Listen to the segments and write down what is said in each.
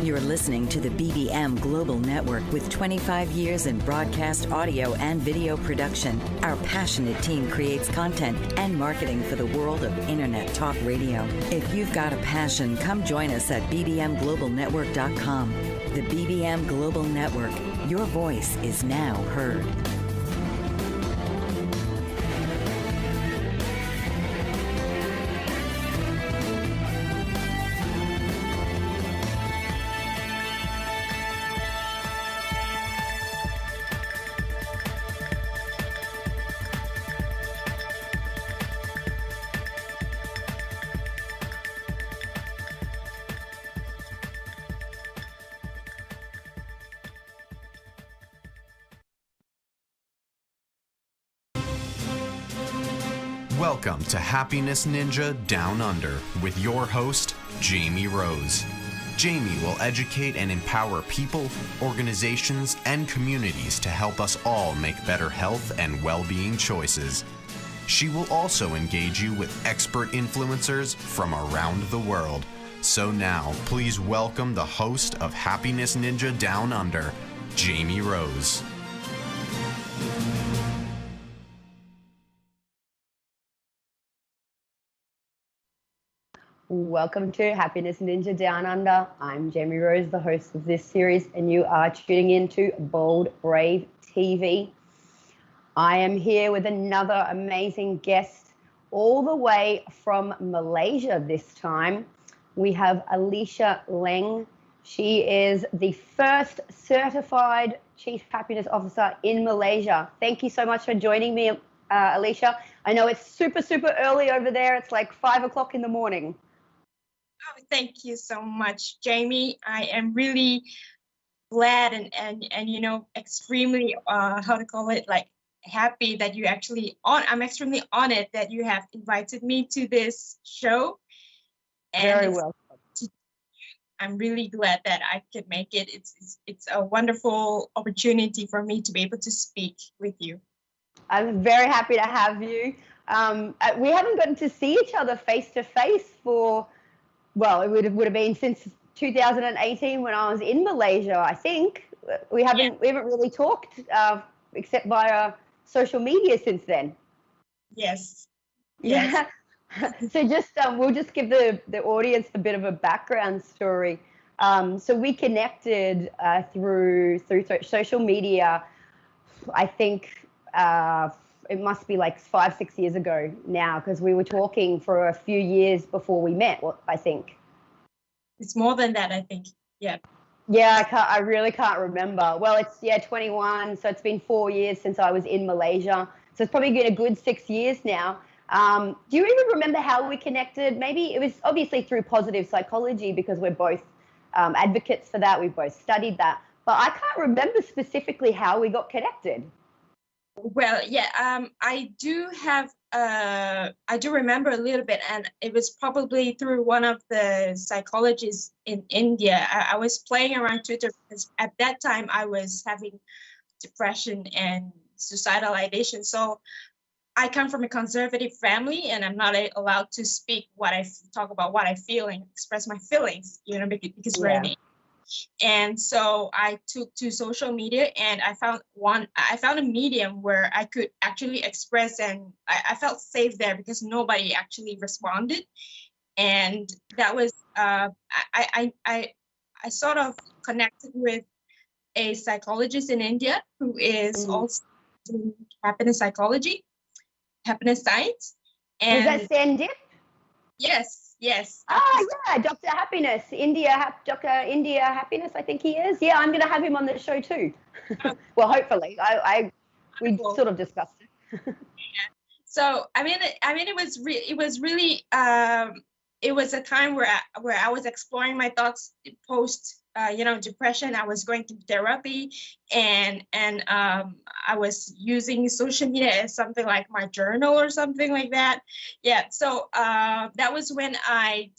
You're listening to the BBM Global Network with 25 years in broadcast audio and video production. Our passionate team creates content and marketing for the world of Internet Talk Radio. If you've got a passion, come join us at bbmglobalnetwork.com. The BBM Global Network. Your voice is now heard. Welcome to Happiness Ninja Down Under with your host, Jamie Rose. Jamie will educate and empower people, organizations, and communities to help us all make better health and well-being choices. She will also engage you with expert influencers from around the world. So now, please welcome the host of Happiness Ninja Down Under, Jamie Rose. Welcome to Happiness Ninja Down Under. I'm Jamie Rose, the host of this series, and you are tuning in to Bold Brave TV. I am here with another amazing guest, all the way from Malaysia this time. We have Alicia Leng. She is the first certified Chief Happiness Officer in Malaysia. Thank you so much for joining me, Alicia. I know it's super, super early over there. It's like 5 o'clock in the morning. Oh, thank you so much, Jamie. I am really glad and you know, extremely happy that you actually I'm extremely honored that you have invited me to this show. And very welcome. I'm really glad that I could make it. It's a wonderful opportunity for me to be able to speak with you. I'm very happy to have you. We haven't gotten to see each other face to face for, well, it would have been since 2018 when I was in Malaysia, I think. We haven't really talked except via social media since then. Yes. Yeah. So just we'll just give the audience a bit of a background story. So we connected through social media. I think it must be like 5-6 years ago now, because we were talking for a few years before we met. I think it's more than that. I think, yeah. Yeah, I really can't remember. Well, it's 21, so it's been 4 years since I was in Malaysia. So it's probably been a good 6 years now. Do you even remember how we connected? Maybe it was obviously through positive psychology, because we're both advocates for that. We both studied that, but I can't remember specifically how we got connected. Well, yeah, I do remember a little bit, and it was probably through one of the psychologists in India. I was playing around Twitter because at that time I was having depression and suicidal ideation. So I come from a conservative family, and I'm not allowed to talk about what I feel and express my feelings, you know, because we're in it. And so I took to social media, and I found a medium where I could actually express, and I felt safe there because nobody actually responded. And that was I sort of connected with a psychologist in India who is also doing happiness psychology, happiness science. And was that Sandeep? Yes. Yeah, Dr. Happiness, Dr. India Happiness, I think he is. Yeah, I'm going to have him on the show too. Well, hopefully. We sort of discussed it. So I mean, it was a time where I was exploring my thoughts post depression. I was going through therapy, and I was using social media as something like my journal or something like that. Yeah. So that was when I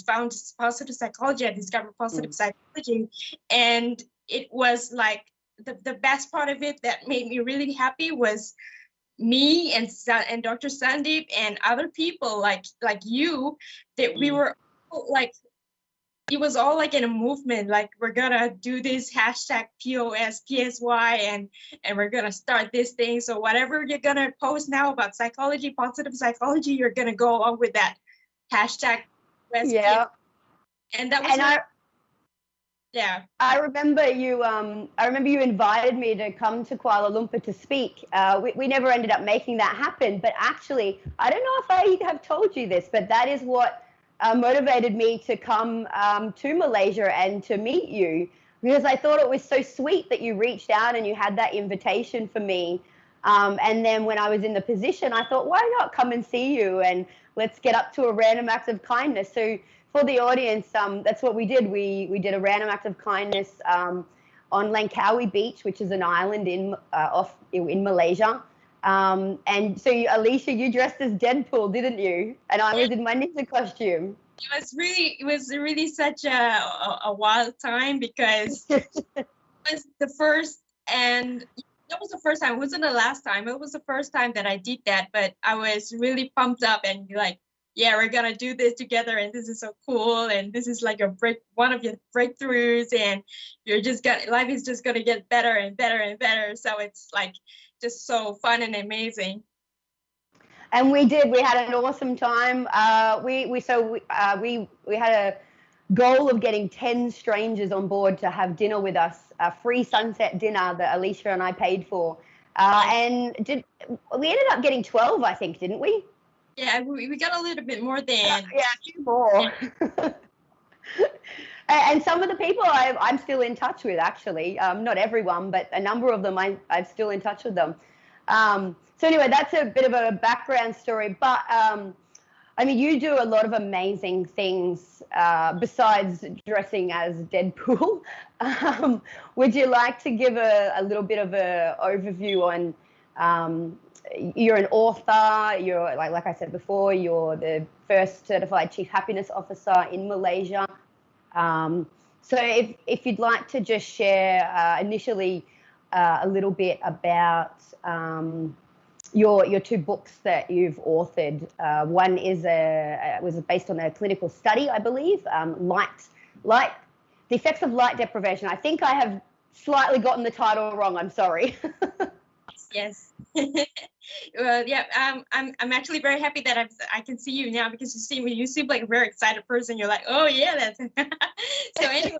found positive psychology. I discovered positive psychology, and it was like the best part of it that made me really happy was me and Dr. Sandeep and other people like you, that we were like it was all like in a movement, like we're gonna do this hashtag POS, PSY, and we're gonna start this thing. So whatever you're gonna post now about psychology, positive psychology, you're gonna go along with that hashtag POS, Yeah. and that was And yeah. I remember you. I remember you invited me to come to Kuala Lumpur to speak. We never ended up making that happen. But actually, I don't know if I have told you this, but that is what motivated me to come to Malaysia and to meet you, because I thought it was so sweet that you reached out and you had that invitation for me. And then when I was in the position, I thought, why not come and see you and let's get up to a random act of kindness. So for the audience, that's what we did. We did a random act of kindness on Langkawi Beach, which is an island in Malaysia. And so Alicia, you dressed as Deadpool, didn't you? And I was in my ninja costume. It was really such a wild time, because it was the first, and that was the first time. It wasn't the last time. It was the first time that I did that, but I was really pumped up and like, yeah, we're gonna do this together, and this is so cool, and this is like one of your breakthroughs, and life is just gonna get better and better and better. So it's like just so fun and amazing. And we did. We had an awesome time. We had a goal of getting 10 strangers on board to have dinner with us, a free sunset dinner that Alicia and I paid for. And we ended up getting 12, I think, didn't we? Yeah, we got a little bit more than. Yeah, a few more. And some of the people I'm still in touch with, actually. Not everyone, but a number of them I'm still in touch with them. So anyway, that's a bit of a background story. But I mean, you do a lot of amazing things besides dressing as Deadpool. Would you like to give a little bit of an overview on? You're an author. You're like I said before, you're the first certified chief happiness officer in Malaysia. So if you'd like to just share initially a little bit about your two books that you've authored. One was based on a clinical study, I believe, the effects of light deprivation. I think I have slightly gotten the title wrong. I'm sorry. Yes. Well, yeah. I'm actually very happy that I can see you now, because you seem like a very excited person. You're like, oh yeah, that's. So anyway.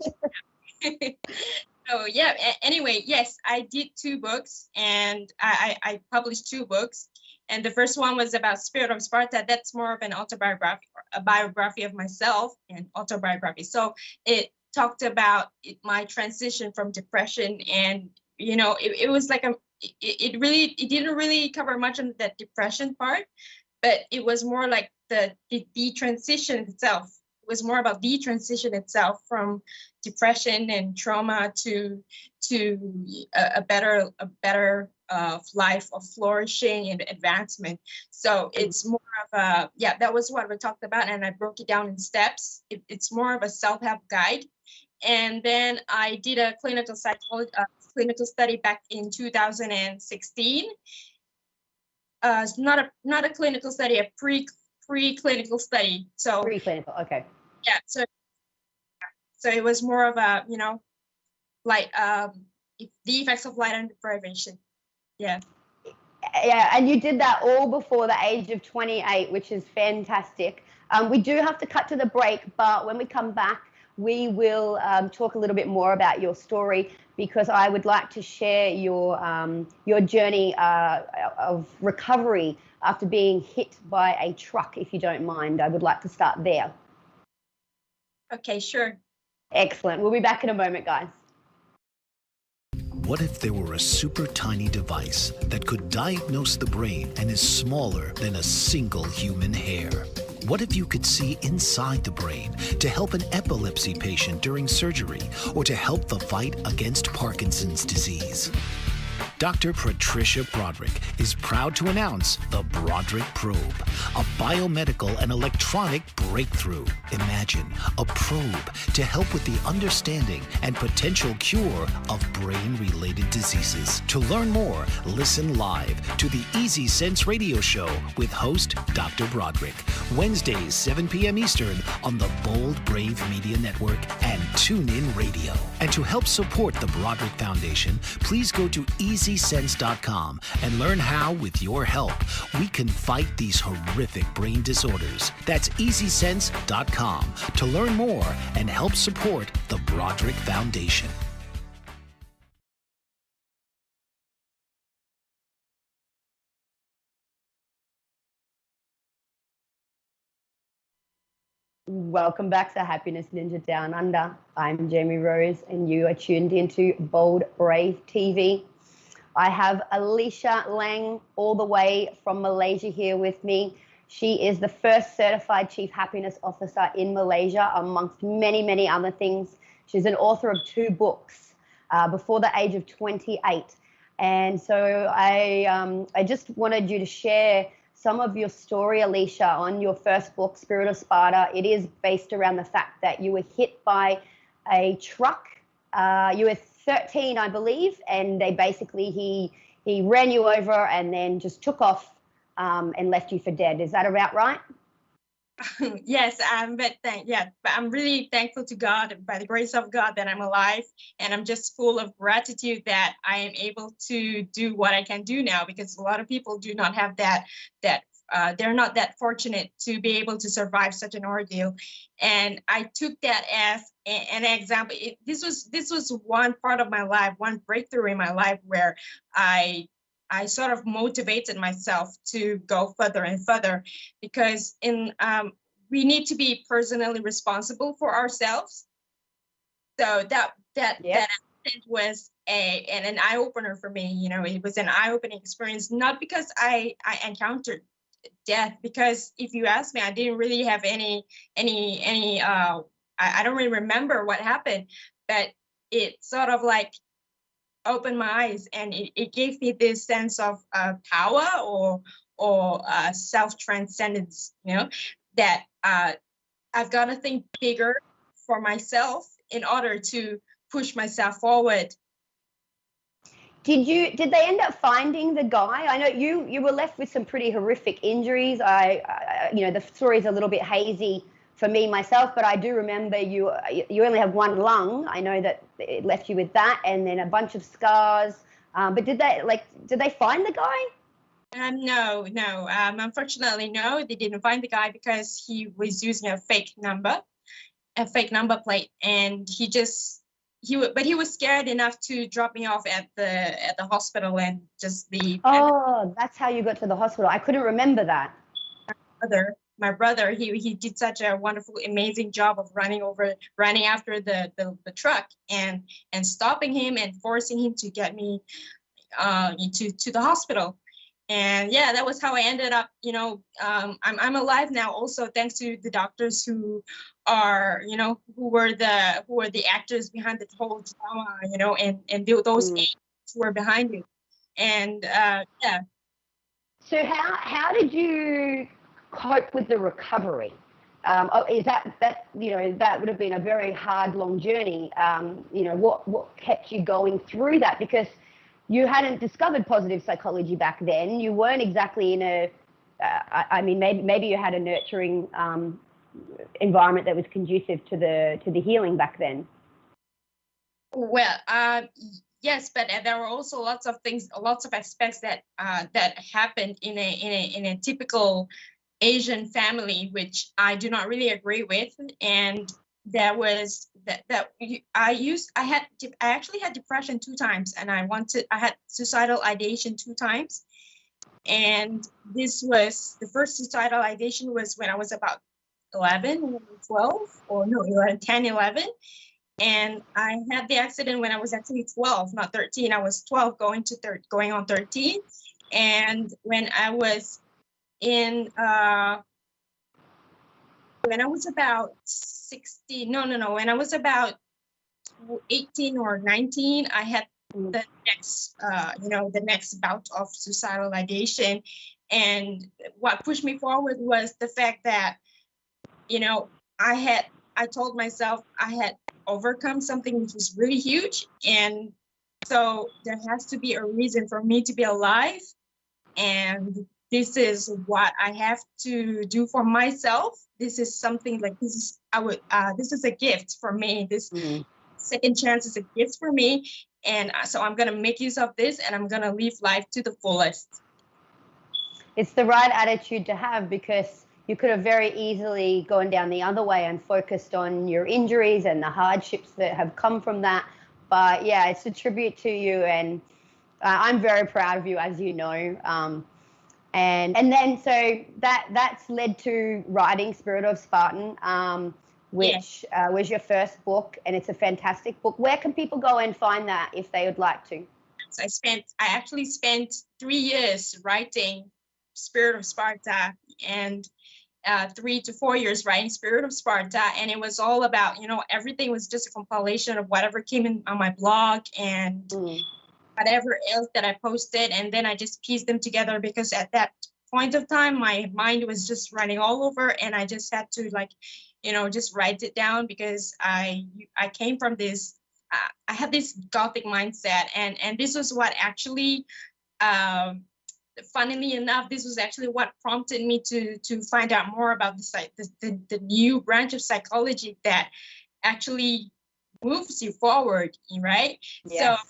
So yeah. Anyway, yes, I did 2 books, and I published 2 books. And the first one was about Spirit of Sparta. That's more of an autobiography, a biography of myself, and autobiography. So it talked about my transition from depression, and it was like it didn't really cover much of that depression part, but it was more like the transition itself. It was more about the transition itself from depression and trauma to a better life of flourishing and advancement. So it's more of that was what we talked about, and I broke it down in steps. It's more of a self-help guide. And then I did a clinical study back in 2016. Not a clinical study, a pre-clinical study. So Pre-clinical, okay. Yeah, so it was more of a like the effects of light and deprivation. Yeah. Yeah, and you did that all before the age of 28, which is fantastic. We do have to cut to the break, but when we come back, we will talk a little bit more about your story, because I would like to share your journey of recovery after being hit by a truck, if you don't mind. I would like to start there. Okay, sure. Excellent. We'll be back in a moment, guys. What if there were a super tiny device that could diagnose the brain and is smaller than a single human hair? What if you could see inside the brain to help an epilepsy patient during surgery, or to help the fight against Parkinson's disease? Dr. Patricia Broderick is proud to announce the Broderick Probe, a biomedical and electronic breakthrough. Imagine a probe to help with the understanding and potential cure of brain-related diseases. To learn more, listen live to the Easy Sense radio show with host Dr. Broderick, Wednesdays 7 p.m. Eastern on the Bold Brave Media Network and TuneIn Radio. And to help support the Broderick Foundation, please go to EasySense.com and learn how, with your help, we can fight these horrific brain disorders. That's EasySense.com to learn more and help support the Broderick Foundation. Welcome back to Happiness Ninja Down Under. I'm Jamie Rose, and you are tuned into Bold Brave TV. I have Alicia Leng all the way from Malaysia here with me. She is the first certified Chief Happiness Officer in Malaysia, amongst many, many other things. She's an author of 2 books before the age of 28. And so I just wanted you to share some of your story, Alicia, on your first book, Spirit of Sparta. It is based around the fact that you were hit by a truck. You were 13, I believe, and they basically, he ran you over and then just took off and left you for dead. Is that about right? Yes, but I'm really thankful to God, by the grace of God, that I'm alive, and I'm just full of gratitude that I am able to do what I can do now, because a lot of people do not have that they're not that fortunate to be able to survive such an ordeal. And I took that as an example. This was one part of my life, one breakthrough in my life, where I sort of motivated myself to go further and further, because we need to be personally responsible for ourselves. So that was an eye opener for me. You know, it was an eye opening experience, not because I encountered death, because if you ask me, I didn't really have any I don't really remember what happened, but it sort of like opened my eyes, and it gave me this sense of power or self-transcendence, you know, that I've got to think bigger for myself in order to push myself forward. Did they end up finding the guy? I know you were left with some pretty horrific injuries. The story's a little bit hazy for me myself, but I do remember you only have one lung. I know that it left you with that, and then a bunch of scars. But did they find the guy? No. Unfortunately, no, they didn't find the guy, because he was using a fake number plate, and he was scared enough to drop me off at the hospital and just leave. Oh, that's how you got to the hospital. I couldn't remember that. My brother, he did such a wonderful, amazing job of running after the truck and stopping him and forcing him to get me to the hospital. And yeah, that was how I ended up. You know, I'm alive now, also thanks to the doctors who are, you know, who were the actors behind the whole drama, you know, and those agents who were behind it. And yeah. So how did you cope with the recovery? Is that you know, that would have been a very hard, long journey. You know, what kept you going through that? Because you hadn't discovered positive psychology back then. You weren't exactly in a, I mean, maybe you had a nurturing environment that was conducive to the healing back then. Well, yes, but there were also lots of aspects that happened in a typical Asian family, which I do not really agree with. And there was I actually had depression 2 times, and I had suicidal ideation 2 times. And this was, the first suicidal ideation was when I was about 11, 12, or no, 10, 11. And I had the accident when I was actually 12, not 13. I was 12 going on 13. And when I was when I was about 16, when I was about 18 or 19, I had the next, the next bout of suicidal ideation. And what pushed me forward was the fact that, I told myself I had overcome something which was really huge. And so there has to be a reason for me to be alive. And this is what I have to do for myself. This is something like this is a gift for me. This second chance is a gift for me. And so I'm going to make use of this, and I'm going to live life to the fullest. It's the right attitude to have, because you could have very easily gone down the other way and focused on your injuries and the hardships that have come from that. But yeah, it's a tribute to you, and I'm very proud of you, as you know. And then so that's led to writing Spirit of Spartan, which was your first book, and it's a fantastic book. Where can people go and find that if they would like to? So I actually spent 3 years writing Spirit of Sparta, and 3 to 4 years writing Spirit of Sparta. And it was all about, everything was just a compilation of whatever came in on my blog and whatever else that I posted. And then I just pieced them together, because at that point of time, my mind was just running all over, and I just had to just write it down, because I came from this, I had this Gothic mindset, and this was what actually, funnily enough, this was actually what prompted me to find out more about the new branch of psychology that actually moves you forward, right? Yes.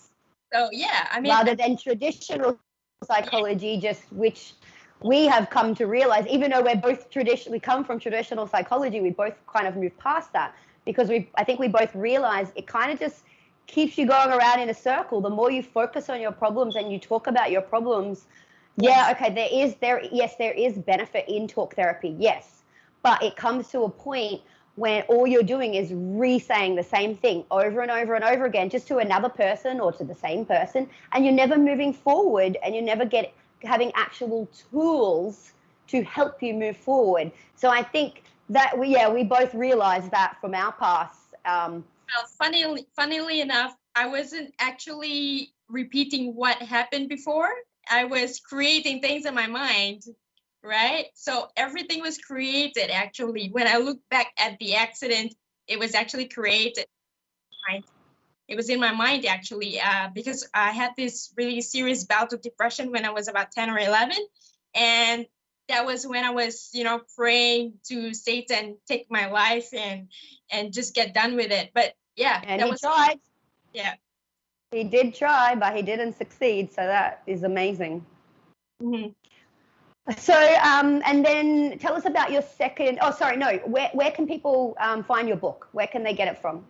So yeah, I mean, rather than traditional psychology, just which we have come to realize, even though we're both we come from traditional psychology, we both kind of moved past that, because I think we both realize it kind of just keeps you going around in a circle. The more you focus on your problems and you talk about your problems, there is benefit in talk therapy, yes, but it comes to a point when all you're doing is re-saying the same thing over and over and over again, just to another person or to the same person, and you're never moving forward, and you never having actual tools to help you move forward. So I think that we both realized that from our past. Well, funnily enough, I wasn't actually repeating what happened before. I was creating things in my mind, right? So everything was created, actually. When I look back at the accident, it was actually created. It was in my mind, actually, because I had this really serious bout of depression when I was about 10 or 11. And that was when I was, praying to Satan, take my life and just get done with it. But yeah. And he tried. Yeah. He did try, but he didn't succeed. So that is amazing. Mm-hmm. So, and then tell us about your second. Oh, sorry, no. Where can people find your book? Where can they get it from?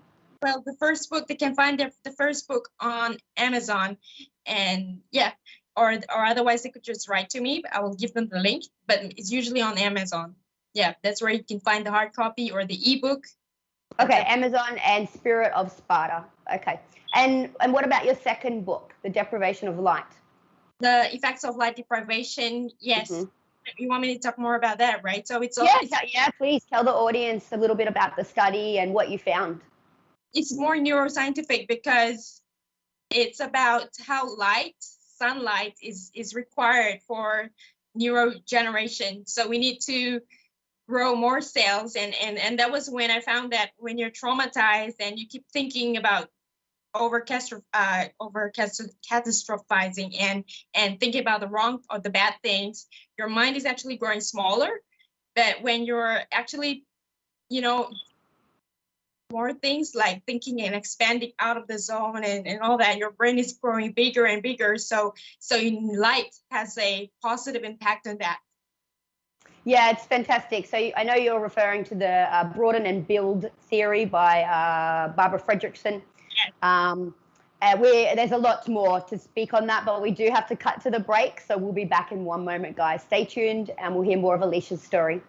Well, the first book, they can find the first book on Amazon, and or otherwise they could just write to me. I will give them the link, but it's usually on Amazon. Yeah, that's where you can find the hard copy or the ebook. Okay, Amazon and Spirit of Sparta. Okay. And what about your second book, The Deprivation of Light? The Effects of Light Deprivation, yes. Mm-hmm. You want me to talk more about that, right? So it's please tell the audience a little bit about the study and what you found. It's more neuroscientific, because it's about how sunlight is required for neurogeneration. So we need to grow more cells, and that was when I found that when you're traumatized and you keep thinking about over catastrophizing and thinking about the wrong or the bad things, your mind is actually growing smaller. But when you're actually, more things like thinking and expanding out of the zone and all that, your brain is growing bigger and bigger. So light has a positive impact on that. Yeah, it's fantastic. So I know you're referring to the Broaden and Build theory by Barbara Fredrickson. There's a lot more to speak on that, but we do have to cut to the break. So we'll be back in one moment, guys. Stay tuned, and we'll hear more of Alicia's story.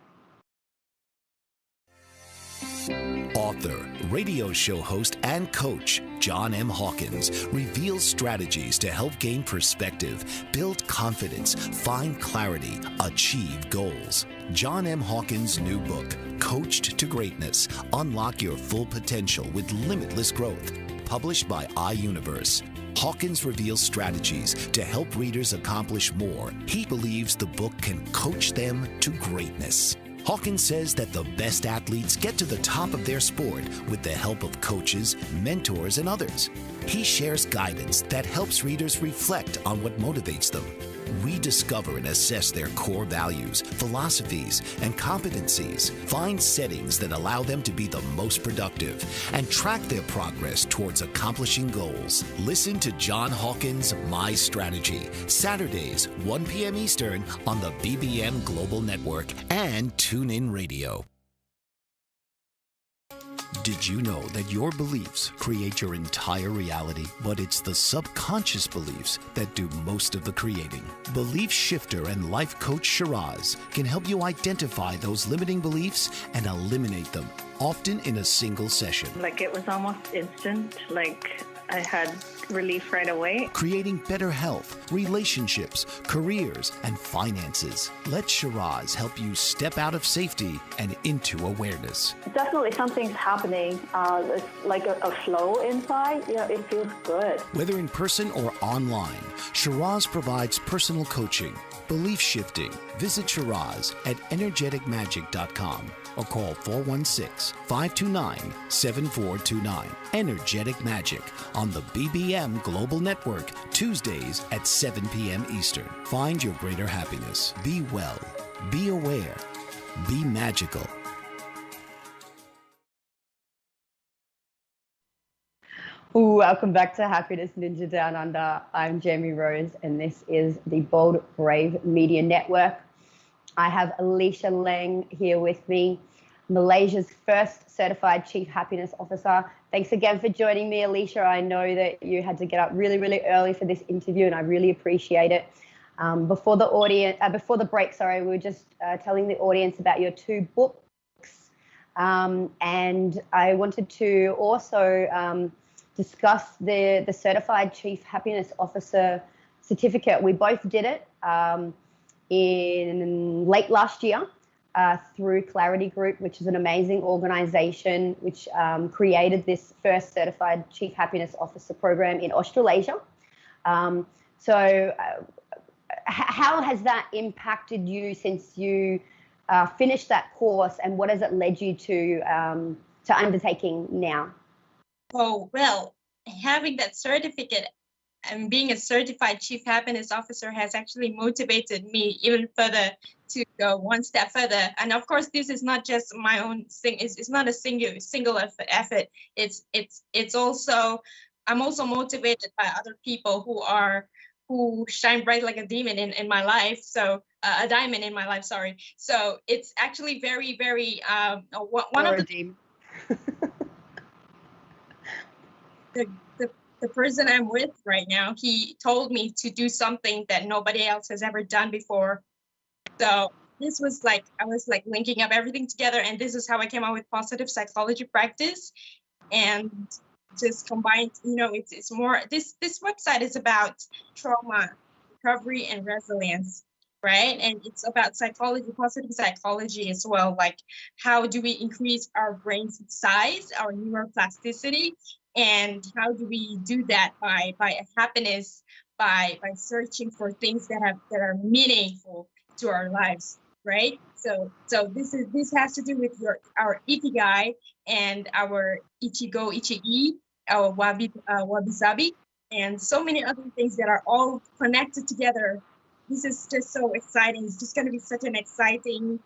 Author, radio show host, and coach John M. Hawkins reveals strategies to help gain perspective, build confidence, find clarity, achieve goals. John M. Hawkins' new book, Coached to Greatness, Unlock Your Full Potential with Limitless Growth, published by iUniverse. Hawkins reveals strategies to help readers accomplish more. He believes the book can coach them to greatness. Hawkins says that the best athletes get to the top of their sport with the help of coaches, mentors, and others. He shares guidance that helps readers reflect on what motivates them, rediscover and assess their core values, philosophies, and competencies, find settings that allow them to be the most productive, and track their progress towards accomplishing goals. Listen to John Hawkins' My Strategy, Saturdays, 1 p.m. Eastern on the BBM Global Network and TuneIn Radio. Did you know that your beliefs create your entire reality, but it's the subconscious beliefs that do most of the creating? Belief shifter and life coach Shiraz can help you identify those limiting beliefs and eliminate them, often in a single session. Like it was almost instant, like I had relief right away. Creating better health, relationships, careers, and finances. Let Shiraz help you step out of safety and into awareness. Definitely something's happening. It's like a flow inside. Yeah, it feels good. Whether in person or online, Shiraz provides personal coaching, belief shifting. Visit Shiraz at energeticmagic.com or call 416-529-7429. Energetic Magic on the BBM Global Network, Tuesdays at 7 p.m. Eastern. Find your greater happiness. Be well. Be aware. Be magical. Welcome back to Happiness Ninja Down Under. I'm Jamie Rose, and this is the Bold Brave Media Network. I have Alicia Leng here with me, Malaysia's first certified Chief Happiness Officer. Thanks again for joining me, Alicia. I know that you had to get up really, really early for this interview, and I really appreciate it. Before the break, we were just telling the audience about your two books, and I wanted to also discuss the Certified Chief Happiness Officer certificate. We both did it in late last year through Clarity Group, which is an amazing organization which created this first Certified Chief Happiness Officer program in Australasia. How has that impacted you since you finished that course, and what has it led you to undertaking now? Oh, well, having that certificate and being a certified Chief Happiness Officer has actually motivated me even further to go one step further. And of course, this is not just my own thing. It's not a single effort. It's also, I'm also motivated by other people who shine bright like a demon in my life. So a diamond in my life, sorry. So it's actually very, very, one of the the person I'm with right now, he told me to do something that nobody else has ever done before. So this was like, I was like linking up everything together, and this is how I came up with Positive Psychology Practice. And just combined, it's more, this website is about trauma, recovery, and resilience, right? And it's about psychology, positive psychology as well. Like, how do we increase our brain's size, our neuroplasticity? And how do we do that by happiness, by searching for things that are meaningful to our lives, right? So this has to do with our ikigai and our ichigo, ichigi, our wabi-sabi, and so many other things that are all connected together. This is just so exciting. It's just going to be such an exciting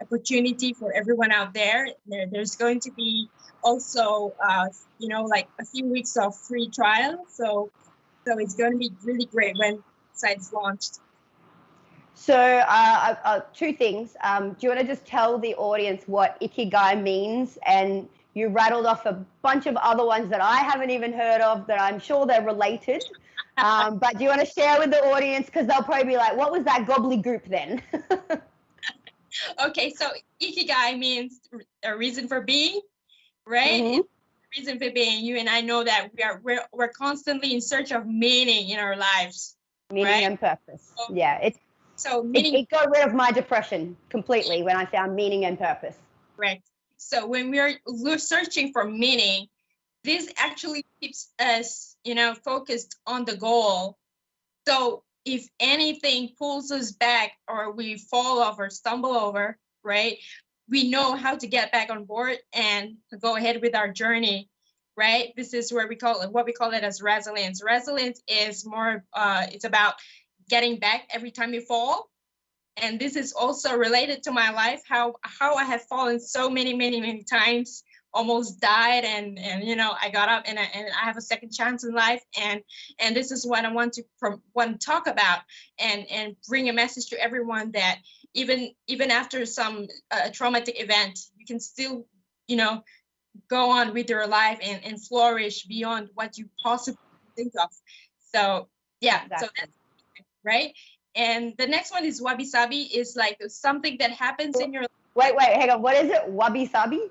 opportunity for everyone out there. There's going to be also, like a few weeks of free trial. So it's going to be really great when the site is launched. So two things. Do you want to just tell the audience what Ikigai means? And you rattled off a bunch of other ones that I haven't even heard of that I'm sure they're related. But do you want to share with the audience? Because they'll probably be like, what was that gobbledygook then? Okay, so Ikigai means a reason for being, right? Mm-hmm. Reason for being. You and I know that we're constantly in search of meaning in our lives. Meaning, right? And purpose. So, yeah, it got rid of my depression completely when I found meaning and purpose. Right. So when we're searching for meaning, this actually keeps us, focused on the goal. So if anything pulls us back or we fall off or stumble over, right, we know how to get back on board and go ahead with our journey, right? This is where we call it as resilience. Resilience is more, it's about getting back every time you fall. And this is also related to my life, how I have fallen so many times, almost died, and I got up and I have a second chance in life, and this is what I want to talk about and bring a message to everyone that even after some traumatic event, you can still go on with your life and flourish beyond what you possibly think of. So yeah, exactly. So that's right. And the next one is wabi sabi, is like something that happens in your life. Wait, hang on. What is it? Wabi sabi?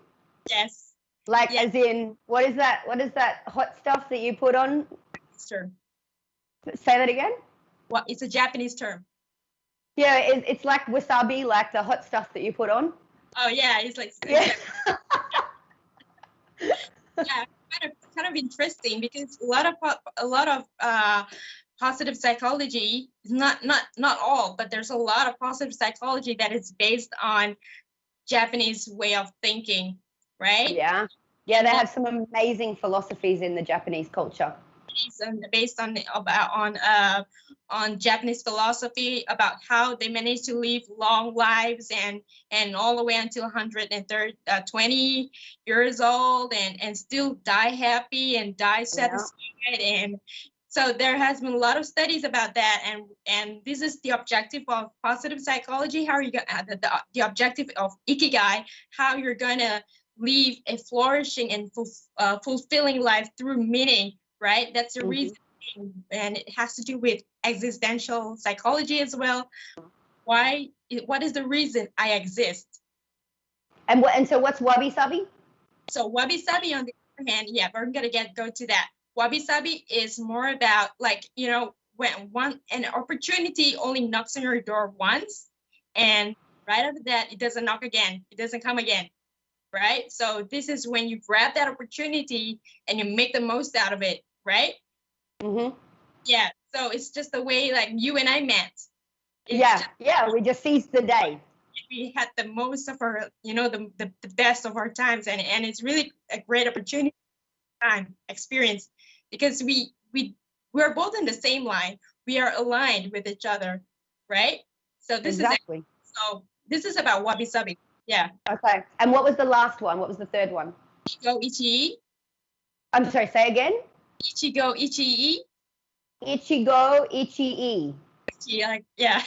Yes. Like, yes. As in, what is that? What is that hot stuff that you put on? Term. Say that again. Well, it's a Japanese term. Yeah, it's like wasabi, like the hot stuff that you put on. Oh yeah, it's like yeah. Yeah, kind of interesting, because a lot of positive psychology, not all, but there's a lot of positive psychology that is based on Japanese way of thinking, right? Yeah, they have some amazing philosophies in the Japanese culture. Based on Japanese philosophy about how they manage to live long lives and all the way until 120 years old and still die happy and die satisfied. And so there has been a lot of studies about that, and this is the objective of positive psychology. How are you the objective of Ikigai? How you're gonna live a flourishing and fulfilling life through meaning, right? That's the reason, and it has to do with existential psychology as well. What is the reason I exist? And so what's wabi sabi? So wabi sabi, on the other hand, yeah, we're gonna go to that. Wabi sabi is more about, like, when an opportunity only knocks on your door once, and right after that, it doesn't knock again. It doesn't come again, right? So this is when you grab that opportunity and you make the most out of it, right? Mm-hmm. Yeah. So it's just the way, like, you and I met. We just seized the day. We had the most of our, the best of our times, and it's really a great opportunity, experience, because we're both in the same line. We are aligned with each other, right? So this is about wabi sabi. Yeah. Okay. And what was the last one? What was the third one? Ichigo Ichii. I'm sorry, say again. Ichigo Ichii. Ichigo Ichii. Like, yeah.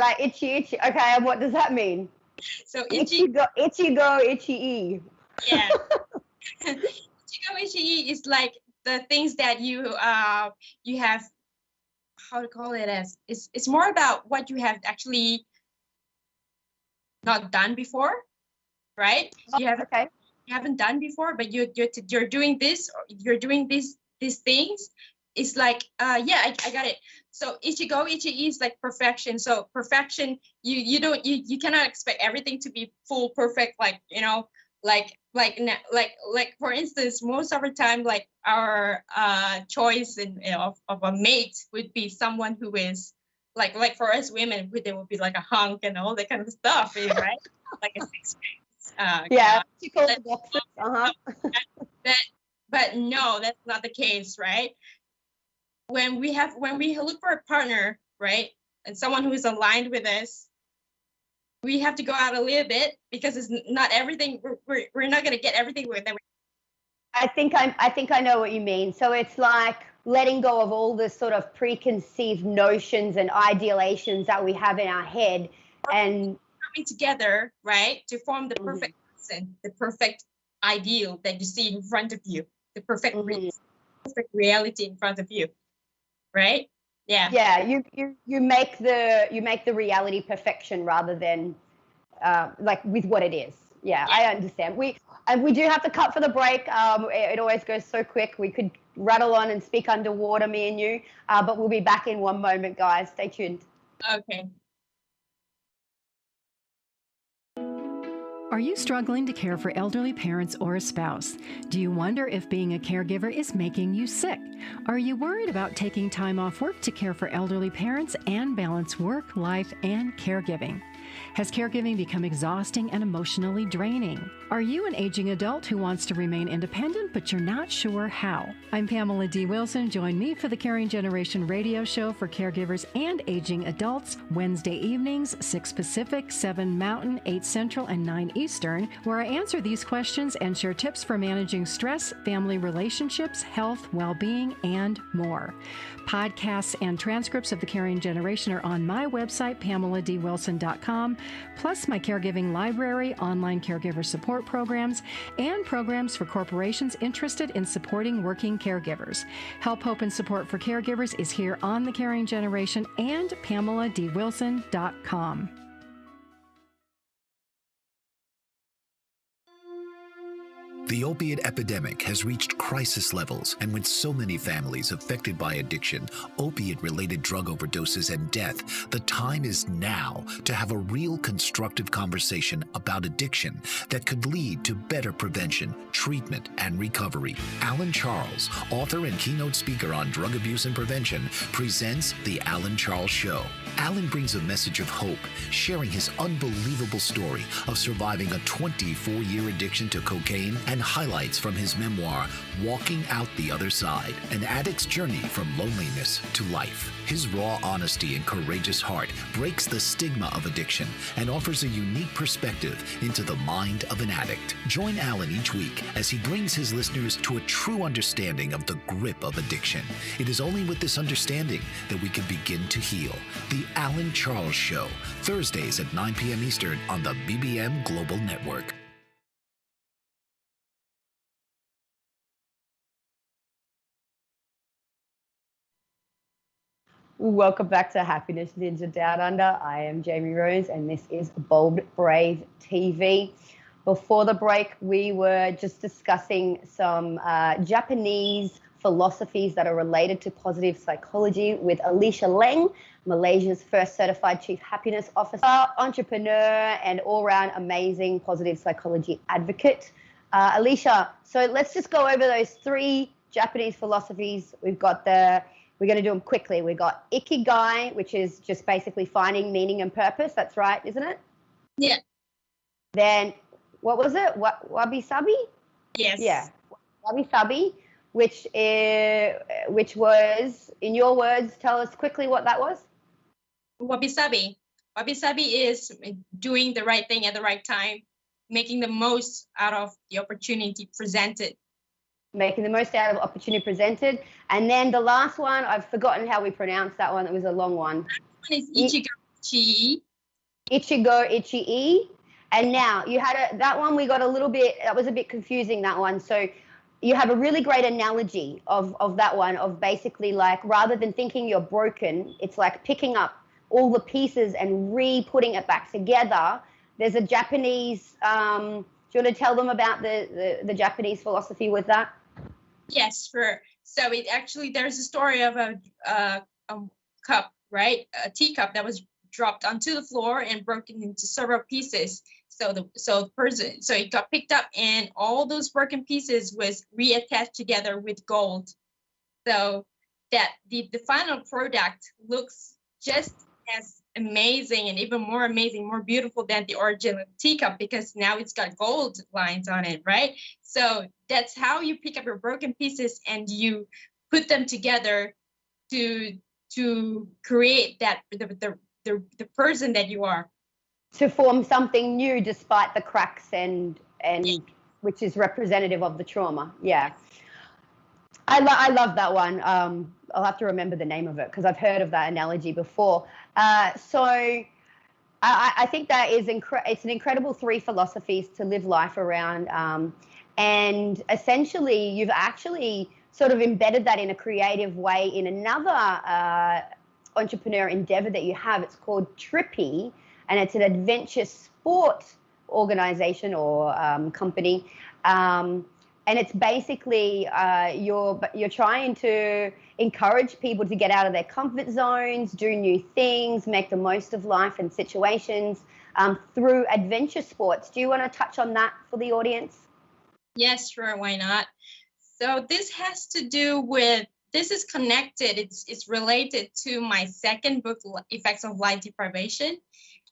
like itchy. Okay, and what does that mean? So Ichigo Ichii. Yeah. Ichigo Ichii is like the things that you have, how to call it, as it's more about what you have actually not done before, right? You haven't done before, but you're doing this, or you're doing these things. It's like, I got it. So Ichigo Ichii is like perfection. So perfection, you cannot expect everything to be full perfect, like, like for instance, most of the time, like, our choice of a mate would be someone who is like for us women, they would be like a hunk and all that kind of stuff, right? Like a six-pack. She calls the boxes. But no, that's not the case, right? When we look for a partner, right, and someone who is aligned with us, we have to go out a little bit, because it's not everything. We're not going to get everything with them. I think I know what you mean. So it's like letting go of all the sort of preconceived notions and ideations that we have in our head, and coming together, right, to form the perfect person, the perfect ideal that you see in front of you, the perfect reality in front of you, right? Yeah. You make the reality perfection rather than like with what it is. Yeah, I understand. We do have to cut for the break. It always goes so quick. We could rattle on and speak underwater, me and you, but we'll be back in one moment, guys. Stay tuned. Okay. Are you struggling to care for elderly parents or a spouse? Do you wonder if being a caregiver is making you sick? Are you worried about taking time off work to care for elderly parents and balance work, life, and caregiving? Has caregiving become exhausting and emotionally draining? Are you an aging adult who wants to remain independent, but you're not sure how? I'm Pamela D. Wilson. Join me for the Caring Generation radio show for caregivers and aging adults, Wednesday evenings, 6 Pacific, 7 Mountain, 8 Central, and 9 Eastern, where I answer these questions and share tips for managing stress, family relationships, health, well-being, and more. Podcasts and transcripts of the Caring Generation are on my website, PamelaDWilson.com, plus my caregiving library, online caregiver support programs, and programs for corporations interested in supporting working caregivers. Help, hope, and support for caregivers is here on the Caring Generation and PamelaDWilson.com. The opiate epidemic has reached crisis levels, and with so many families affected by addiction, opiate-related drug overdoses, and death, the time is now to have a real constructive conversation about addiction that could lead to better prevention, treatment, and recovery. Alan Charles, author and keynote speaker on drug abuse and prevention, presents The Alan Charles Show. Alan brings a message of hope, sharing his unbelievable story of surviving a 24-year addiction to cocaine and highlights from his memoir, Walking Out the Other Side, an addict's journey from loneliness to life. His raw honesty and courageous heart breaks the stigma of addiction and offers a unique perspective into the mind of an addict. Join Alan each week as he brings his listeners to a true understanding of the grip of addiction. It is only with this understanding that we can begin to heal. The Alan Charles Show, Thursdays at 9 p.m. Eastern on the BBM Global Network. Welcome back to Happiness Ninja Down Under. I am Jamie Rose, and this is Bold Brave TV. Before the break, we were just discussing some Japanese philosophies that are related to positive psychology with Alicia Leng, Malaysia's first certified chief happiness officer, entrepreneur, and all-round amazing positive psychology advocate. Alicia, so let's just go over those 3 Japanese philosophies. We're going to do them quickly. We got Ikigai, which is just basically finding meaning and purpose. That's right, isn't it? Yeah. Then what was it? Wabi-sabi? Yes. Yeah. Wabi-sabi, which was, in your words, tell us quickly what that was. Wabi-sabi. Wabi-sabi is doing the right thing at the right time, making the most out of the opportunity presented. Making the most out of opportunity presented. And then the last one, I've forgotten how we pronounce that one. It was a long one. That one is Ichigo Ichii. Ichigo Ichii. And now you had that one, we got a little bit, that was a bit confusing, that one. So you have a really great analogy of that one, of basically like, rather than thinking you're broken, it's like picking up all the pieces and re-putting it back together. There's a Japanese, do you want to tell them about the Japanese philosophy with that? Yes, sure. So there's a story of a cup, right? A teacup that was dropped onto the floor and broken into several pieces. So it got picked up, and all those broken pieces was reattached together with gold. So that the final product looks just as amazing and even more amazing, more beautiful than the original teacup, because now it's got gold lines on it, right? So that's how you pick up your broken pieces and you put them together to create that the person that you are. To form something new despite the cracks and which is representative of the trauma. Yeah. I love that one. I'll have to remember the name of it because I've heard of that analogy before. So I think that is it's an incredible 3 philosophies to live life around. And essentially, you've actually sort of embedded that in a creative way in another entrepreneur endeavor that you have. It's called TRIPPI, and it's an adventure sport organization or company. And it's basically you're trying to encourage people to get out of their comfort zones, do new things, make the most of life and situations. through adventure sports. Do you want to touch on that for the audience? Yes, sure, why not? So this has to do with, this is connected, it's related to my second book, Effects of Light Deprivation,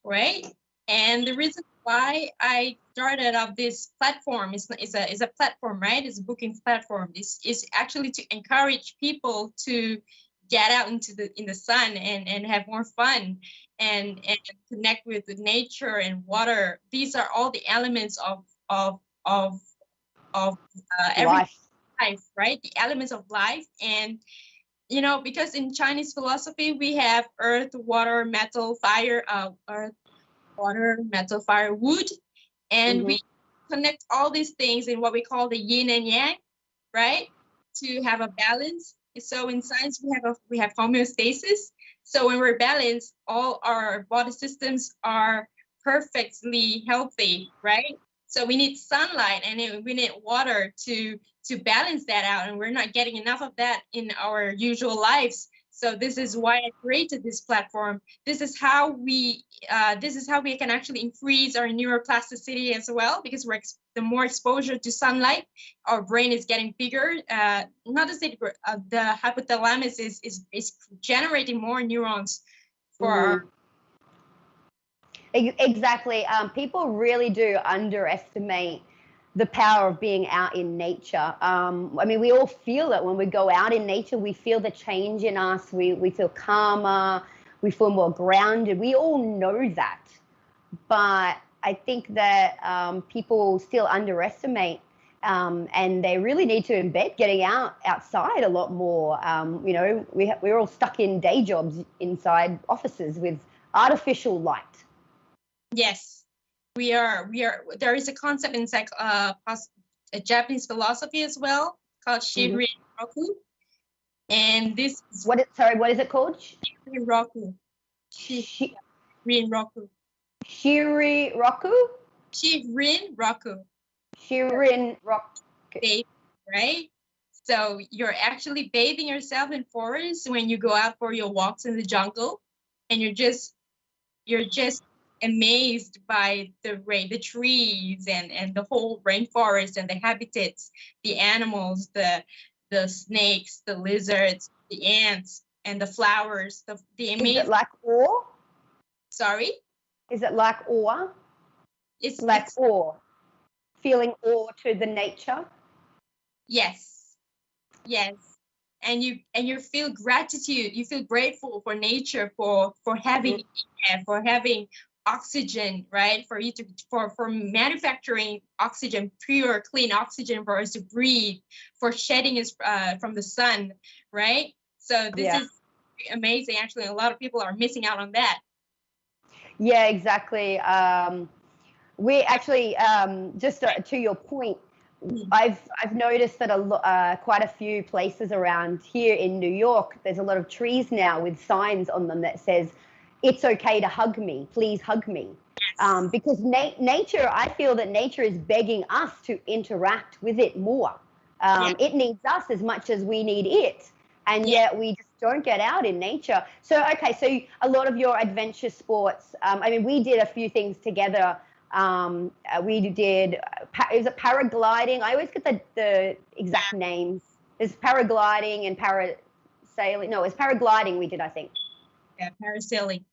right? And the reason why I started up this platform is a platform, right? It's a booking platform. Is actually to encourage people to get out in the sun and have more fun and connect with nature and water. These are all the elements of every life, right? The elements of life. And you know, because in Chinese philosophy we have earth, water, metal, fire, earth, water, metal, fire, wood, and we connect all these things in what we call the yin and yang, right? To have a balance. So in science we have homeostasis. So when we're balanced, all our body systems are perfectly healthy, right? So we need sunlight and we need water to balance that out, and we're not getting enough of that in our usual lives. So this is why I created this platform. This is how we can actually increase our neuroplasticity as well, because the more exposure to sunlight, our brain is getting bigger. Not to say the hypothalamus is generating more neurons for our. Exactly. People really do underestimate the power of being out in nature. I mean, we all feel it when we go out in nature. We feel the change in us. We feel calmer. We feel more grounded. We all know that. But I think that people still underestimate, and they really need to embed getting outside a lot more. You know, we're all stuck in day jobs inside offices with artificial light. Yes, we are. There is a concept in a Japanese philosophy as well called Shinrin-Roku, and this. What is it called? Shinrin-Roku. Shinrin-Roku. Shiri-Roku? Shinrin-Roku. Shinrin-Roku. Right? So you're actually bathing yourself in forests when you go out for your walks in the jungle, and you're just amazed by the trees and the whole rainforest and the habitats, the animals, the snakes, the lizards, the ants, and the flowers. The amazing. Is it like awe? Sorry? Is it like awe? It's awe. Feeling awe to the nature? Yes. Yes. And you feel gratitude. You feel grateful for nature, for having air, for having oxygen, right? For manufacturing oxygen, pure, clean oxygen for us to breathe, for shedding us from the sun, right? So this is amazing. Actually, a lot of people are missing out on that. Yeah, exactly. We actually, just to your point, I've noticed that quite a few places around here in New York, there's a lot of trees now with signs on them that says, "It's okay to hug me, please hug me." Yes. Because nature, I feel that nature is begging us to interact with it more. It needs us as much as we need it. And yet we just don't get out in nature. So, okay, so a lot of your adventure sports, I mean, we did a few things together. We did, is it paragliding? I always get the exact names. There's paragliding and parasailing. No, it's paragliding we did, I think. Yeah, parasailing.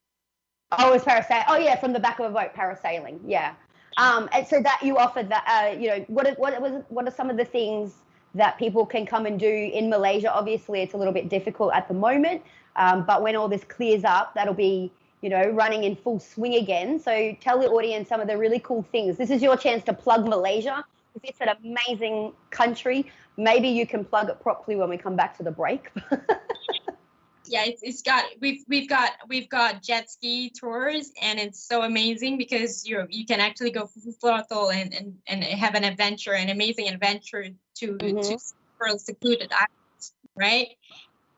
Oh, it's parasailing. Oh, yeah, from the back of a boat, parasailing. Yeah. And so that you offer that, you know, what are some of the things that people can come and do in Malaysia? Obviously, it's a little bit difficult at the moment, but when all this clears up, that'll be, you know, running in full swing again. So tell the audience some of the really cool things. This is your chance to plug Malaysia. If it's an amazing country, maybe you can plug it properly when we come back to the break. Yeah, we've got jet ski tours, and it's so amazing because you can actually go full throttle and have an adventure, an amazing adventure to secluded islands, right?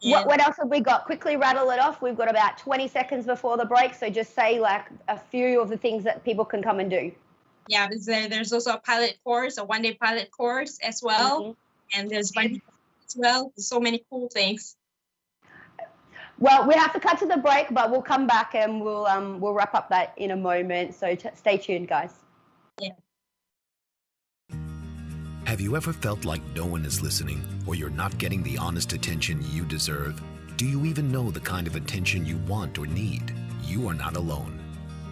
What else have we got? Quickly rattle it off. We've got about 20 seconds before the break, so just say like a few of the things that people can come and do. Yeah, there's also a pilot course, a one-day pilot course as well, and there's bungee as well. There's so many cool things. Well, we have to cut to the break, but we'll come back and we'll wrap up that in a moment. So stay tuned, guys. Yeah. Have you ever felt like no one is listening, or you're not getting the honest attention you deserve? Do you even know the kind of attention you want or need? You are not alone.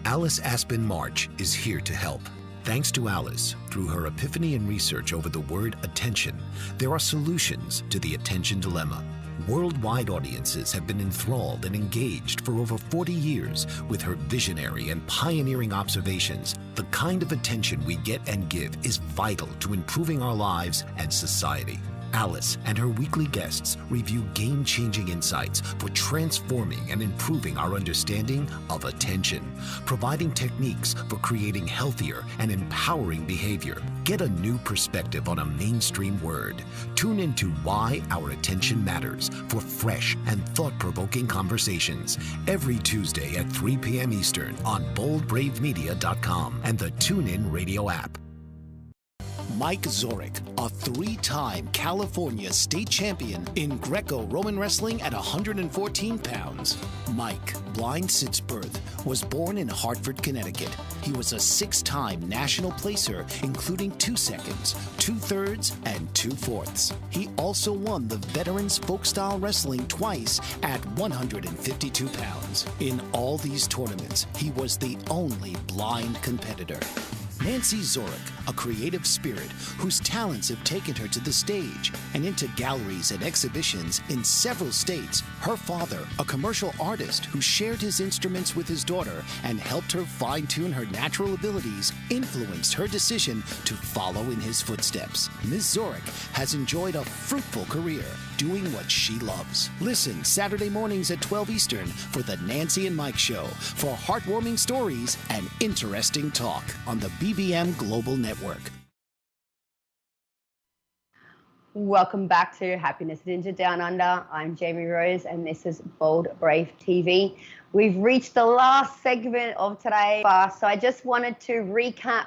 Alice Aspen March is here to help. Thanks to Alice, through her epiphany and research over the word attention, there are solutions to the attention dilemma. Worldwide audiences have been enthralled and engaged for over 40 years with her visionary and pioneering observations. The kind of attention we get and give is vital to improving our lives and society. Alice and her weekly guests review game-changing insights for transforming and improving our understanding of attention, providing techniques for creating healthier and empowering behavior. Get a new perspective on a mainstream word. Tune into Why Our Attention Matters for fresh and thought-provoking conversations every Tuesday at 3 p.m. Eastern on boldbravemedia.com and the TuneIn Radio app. Mike Zorich, a three-time California state champion in Greco-Roman wrestling at 114 pounds. Mike, blind since birth, was born in Hartford, Connecticut. He was a six-time national placer, including 2 seconds, 2/3, and 2/4. He also won the Veterans Folk-Style Wrestling twice at 152 pounds. In all these tournaments, he was the only blind competitor. Nancy Zorich, a creative spirit whose talents have taken her to the stage and into galleries and exhibitions in several states. Her father, a commercial artist who shared his instruments with his daughter and helped her fine-tune her natural abilities, influenced her decision to follow in his footsteps. Ms. Zorich has enjoyed a fruitful career doing what she loves. Listen Saturday mornings at 12 Eastern for the Nancy and Mike Show for heartwarming stories and interesting talk on the BBM Global Network. Welcome back to Happiness Ninja Down Under. I'm Jamie Rose and this is Bold Brave TV. We've reached the last segment of today, so I just wanted to recap.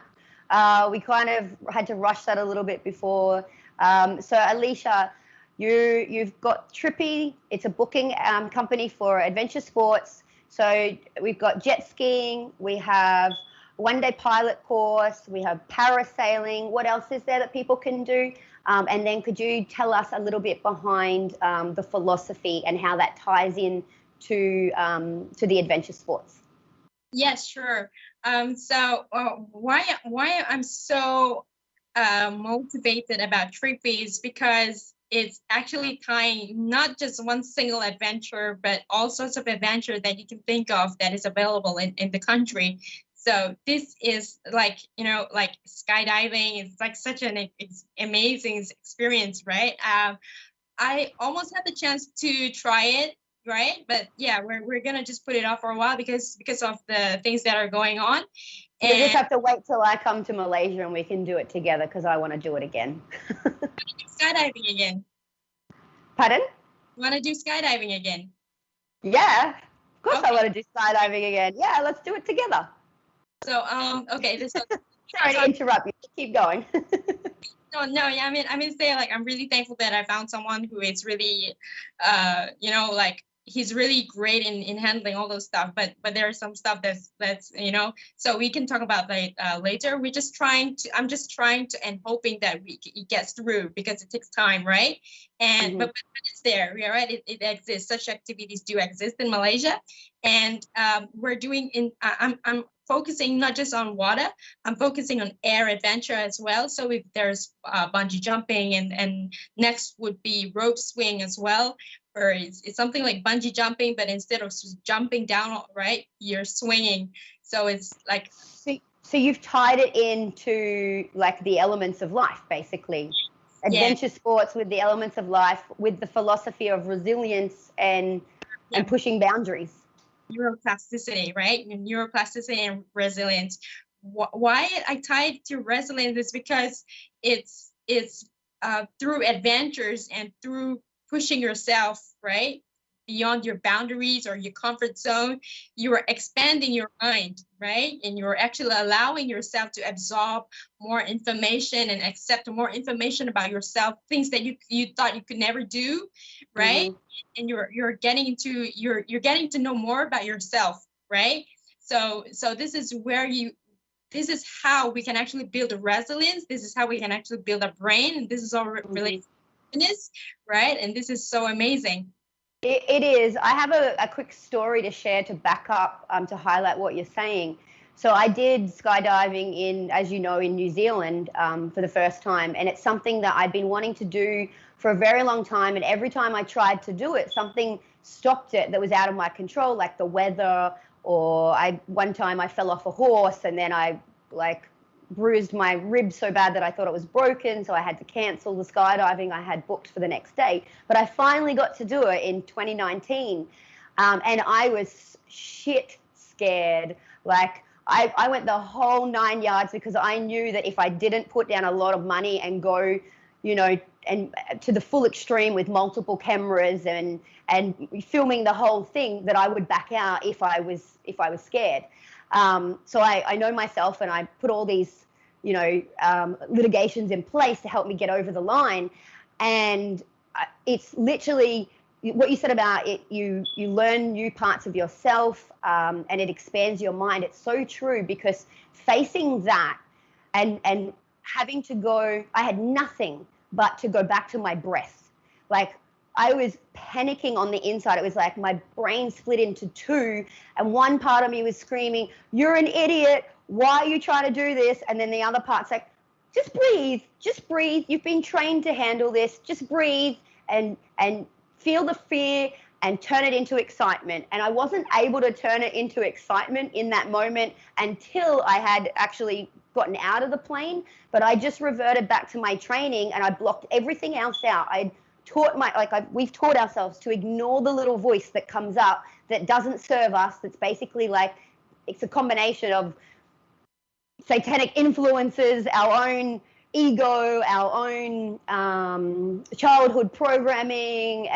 We kind of had to rush that a little bit before. So Alicia, you've got TRIPPI. It's a booking company for adventure sports. So we've got jet skiing, we have one-day pilot course, we have parasailing. What else is there that people can do? And then could you tell us a little bit behind the philosophy and how that ties in to the adventure sports? Yes, sure. So why I'm so motivated about TRIPPI is because it's actually tying not just one single adventure, but all sorts of adventure that you can think of that is available in the country. So this is like, like skydiving. It's like such an amazing experience, right? I almost had the chance to try it, right? But yeah, we're gonna just put it off for a while because of the things that are going on. And you just have to wait till I come to Malaysia and we can do it together because I want to do it again. Skydiving again. Pardon? Want to do skydiving again? Yeah, of course. Okay. I want to do skydiving again. Yeah, let's do it together. So okay, sorry to interrupt you. Keep going. No, yeah, I mean, say like I'm really thankful that I found someone who is really, like he's really great in handling all those stuff. But there's some stuff that's so we can talk about that later. I'm just trying to and hoping that it gets through because it takes time, right? And but it's there, yeah, right? It exists. Such activities do exist in Malaysia, and we're doing I'm focusing not just on water, I'm focusing on air adventure as well. So if there's bungee jumping and next would be rope swing as well, or it's something like bungee jumping, but instead of jumping down, right, you're swinging. So it's like. So you've tied it into like the elements of life, basically. Adventure sports with the elements of life, with the philosophy of resilience and pushing boundaries. Neuroplasticity, right? Neuroplasticity and resilience. Why I tied to resilience is because it's through adventures and through pushing yourself, right? beyond your boundaries or your comfort zone, you are expanding your mind, right? And you're actually allowing yourself to absorb more information and accept more information about yourself, things that you thought you could never do, right? And you're getting to know more about yourself, right? So this is how we can actually build a resilience. This is how we can actually build a brain. And this is all related to happiness, right? And this is so amazing. It is. I have a quick story to share to back up, to highlight what you're saying. So I did skydiving in, as you know, in New Zealand for the first time. And it's something that I'd been wanting to do for a very long time. And every time I tried to do it, something stopped it that was out of my control, like the weather, or one time I fell off a horse and then I bruised my rib so bad that I thought it was broken, so I had to cancel the skydiving I had booked for the next day. But I finally got to do it in 2019, and I was shit scared. Like, I went the whole 9 yards because I knew that if I didn't put down a lot of money and go, and to the full extreme with multiple cameras and filming the whole thing, that I would back out if I was scared. So I know myself, and I put all these, litigations in place to help me get over the line. And it's literally what you said about it. You learn new parts of yourself, and it expands your mind. It's so true, because facing that and having to go, I had nothing but to go back to my breath. Like, I was panicking on the inside. It was like my brain split into two, and one part of me was screaming, "You're an idiot. Why are you trying to do this?" And then the other part's like, just breathe. You've been trained to handle this. Just breathe and feel the fear and turn it into excitement. And I wasn't able to turn it into excitement in that moment until I had actually gotten out of the plane. But I just reverted back to my training, and I blocked everything else out. We've taught ourselves to ignore the little voice that comes up that doesn't serve us. That's basically like, it's a combination of satanic influences, our own ego, our own childhood programming,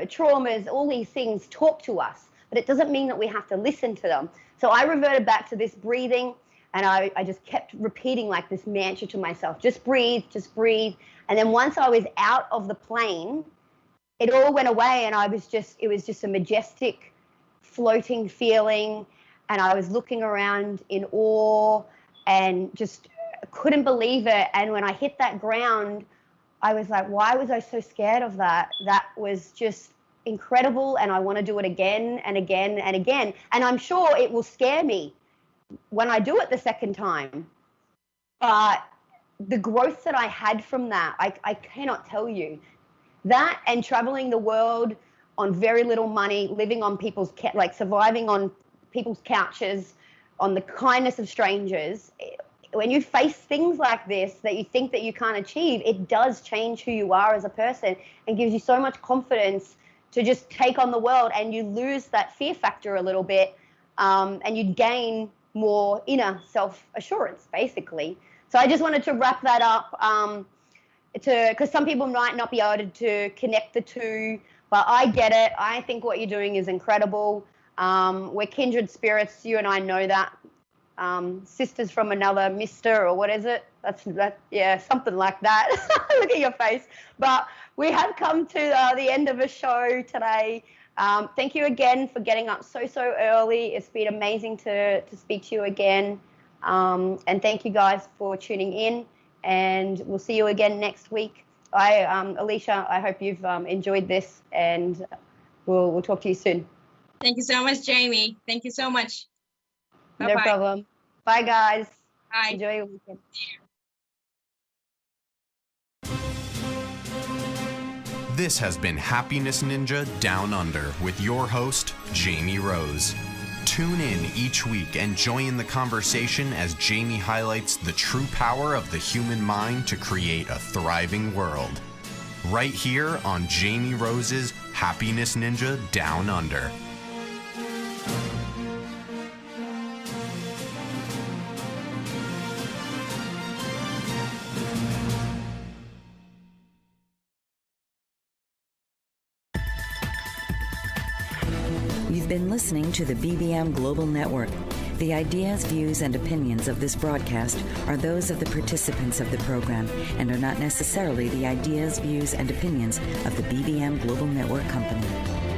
traumas. All these things talk to us, but it doesn't mean that we have to listen to them. So I reverted back to this breathing, and I just kept repeating like this mantra to myself, just breathe, just breathe. And then once I was out of the plane, it all went away, and it was just a majestic floating feeling. And I was looking around in awe and just couldn't believe it. And when I hit that ground, I was like, why was I so scared of that? That was just incredible. And I want to do it again and again and again. And I'm sure it will scare me when I do it the second time. But the growth that I had from that, I cannot tell you. That and traveling the world on very little money, living on people's, surviving on people's couches, on the kindness of strangers. When you face things like this that you think that you can't achieve, it does change who you are as a person and gives you so much confidence to just take on the world, and you lose that fear factor a little bit, and you gain more inner self-assurance, basically. So I just wanted to wrap that up, because some people might not be able to connect the two, but I get it. I think what you're doing is incredible. We're kindred spirits. You and I know that. Sisters from another mister, or what is it? Yeah, something like that. Look at your face. But we have come to the end of a show today. Thank you again for getting up so early. It's been amazing to speak to you again. And thank you guys for tuning in, and we'll see you again next week. Alicia, I hope you've enjoyed this, and we'll talk to you soon. Thank you so much, Jamie. Thank you so much. Bye-bye. No problem. Bye, guys. Bye. Enjoy your weekend. This has been Happiness Ninja Down Under with your host, Jamie Rose. Tune in each week and join the conversation as Jamie highlights the true power of the human mind to create a thriving world. Right here on Jamie Rose's Happiness Ninja Down Under. been listening to the BBM Global Network. The ideas, views, and opinions of this broadcast are those of the participants of the program and are not necessarily the ideas, views, and opinions of the BBM Global Network Company.